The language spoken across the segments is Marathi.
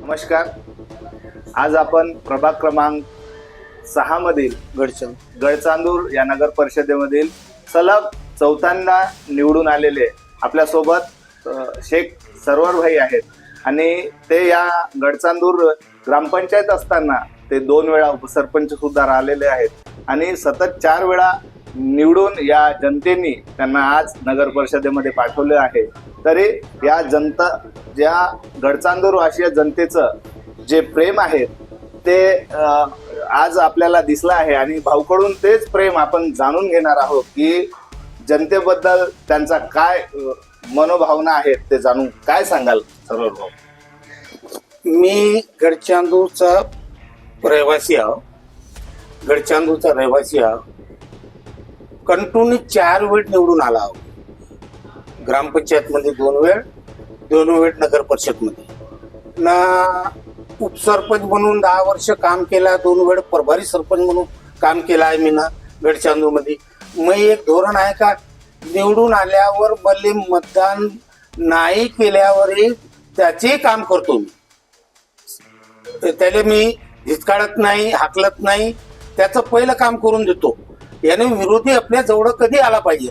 नमस्कार. आज आपण प्रभाग क्रमांक 6 मधील गडचांदूर या नगर परिषदेमधील सलग चौथ्यांदा निवडून आलेले आपल्यासोबत शेख सरवर भाई आहेत आणि ते या गडचांदूर ग्रामपंचायत असताना ते 2 वेळा उपसरपंच सुद्धा राहिलेले आहेत आणि सतत 4 वेळा निवडून या जनतेने त्यांना आज नगर परिषदेमध्ये पाठवले आहे. तरी या जनता ज्या गडचांदूर वासीय जनतेचं जे प्रेम आहे ते आज आपल्याला दिसलं आहे आणि भाऊकडून तेच प्रेम आपण जाणून घेणार आहोत की जनतेबद्दल त्यांचा काय मनोभावना आहेत ते जाणून काय सांगाल सरळ भाऊ? मी गडचांदूरचा रहिवासी आहो. गडचांदूरचा रहिवासी आहो. कंटिन्यू 4 वेळ निवडून आला आहो. ग्रामपंचायत मध्ये 2 वेळ नगर परिषद मध्ये ना उपसरपंच म्हणून 10 वर्ष काम केला. 2 वेळ प्रभारी सरपंच म्हणून काम केला आहे मी ना गडचांदूर मध्ये. मग एक धोरण आहे का निवडून आल्यावर भले मतदान नाही केल्यावरही त्याचे काम करतो मी. त्याला मी हिचकाळत नाही, हाकलत नाही, त्याचं पहिलं काम करून देतो. याने विरोधी आपल्या जवळ कधी आला पाहिजे,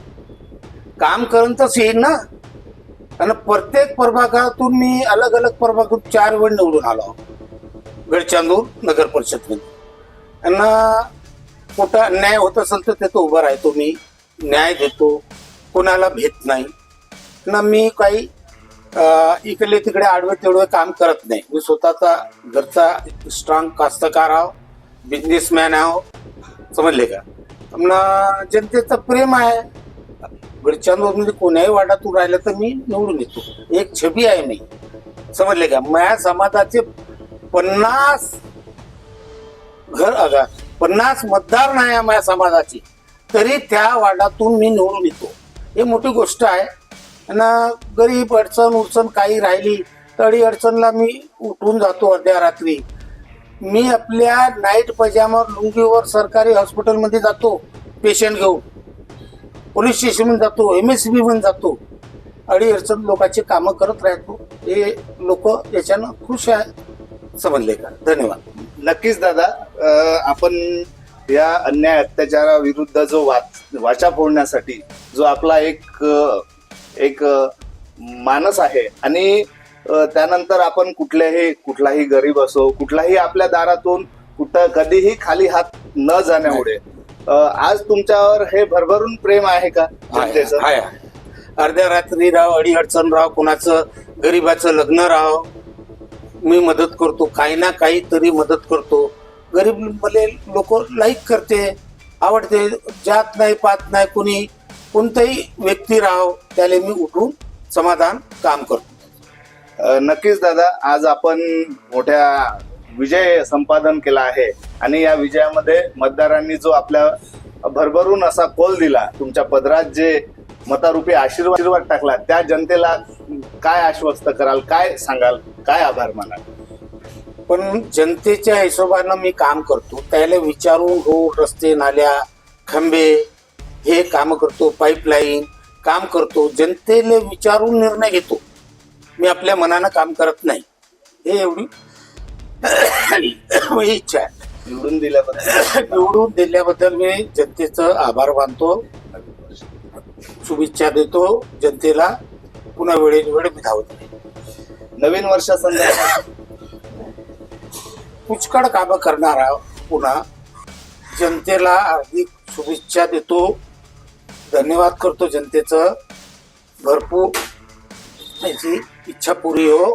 काम करूनच येईल ना. आणि प्रत्येक प्रभागातून मी अलग अलग प्रभागातून 4 वेळ निवडून आलो गडचांदूर नगर परिषद मध्ये. आणि कुठं अन्याय होत असेल तर तिथं उभं राहतो मी, न्याय देतो, कोणाला भेट नाही ना. मी काही इकडे तिकडे आडवे तेवढे काम करत नाही. मी स्वतःचा घरचा स्ट्रॉंग कास्तकार आहो, बिझनेसमॅन आहो, समजले का. जनतेचं प्रेम आहे. गडचांदूर मध्ये कोण्याही वाड्यातून राहिलं तर मी निवडून येतो. एक छबी आहे मी, समजले का. माझ्या समाजाचे 50 मतदार नाही माझ्या समाजाचे, तरी त्या वाड्यातून मी निवडून येतो. हे मोठी गोष्ट आहे. आणि गरीब अडचण काही राहिली तरी अडचणला मी उठून जातो. अर्ध्या रात्री मी आपल्या नाईट पजामावर लुंगीवर सरकारी हॉस्पिटलमध्ये जातो, पेशंट घेऊन पोलीस स्टेशन जातो, MSB मध्ये जातो, अडचण लोकांची कामं करत राहतो. हे लोक याच्यानं खुश आहे, समजले का. धन्यवाद. नक्कीच दादा, आपण या अन्याय अत्याचाराविरुद्ध जो वाचा फोडण्यासाठी जो आपला एक मानस आहे आणि त्यानंतर आपण कुठलाही गरीब असो, कुठलाही आपल्या दारातून कधीही खाली हात न जाण्यामुळे आज तुमच्यावर हे भरभरून प्रेम आहे का जनतेचं? आहे. अर्ध्या रात्री राव, अडचण राव, कोणाचं गरीबाचं लग्न राव, मी मदत करतो. काही ना काही तरी मदत करतो. गरीब मले लोक लाईक करते, आवडते. जात नाही पात नाही, कोणताही व्यक्ती राव त्याला मी उठून समाधान काम करतो. नक्कीच दादा, आज आपण मोठ्या विजय संपादन केला आहे आणि या विजयामध्ये मतदारांनी जो आपल्या भरभरून असा कौल दिला, तुमच्या पदरात जे मतारूपी आशीर्वाद टाकला, त्या जनतेला काय आश्वस्त कराल, काय सांगाल, काय आभार मानाल? पण जनतेच्या हिशोबानं मी काम करतो. त्याला विचारून रोड, रस्ते, नाल्या, खंबे हे काम करतो. पाईपलाईन काम करतो. जनतेला विचारून निर्णय घेतो. मी आपल्या मनानं काम करत नाही. हे एवढी इच्छा आहे. निवडून दिल्याबद्दल मी जनतेचं आभार मानतो, शुभेच्छा देतो जनतेला. पुन्हा वेळेवर मी धावत नाही. नवीन वर्षासंदर्भात पुष्कळ कामं करणारा पुन्हा जनतेला हार्दिक शुभेच्छा देतो. धन्यवाद करतो जनतेचं. भरपूर त्याची इच्छा पुरी हो.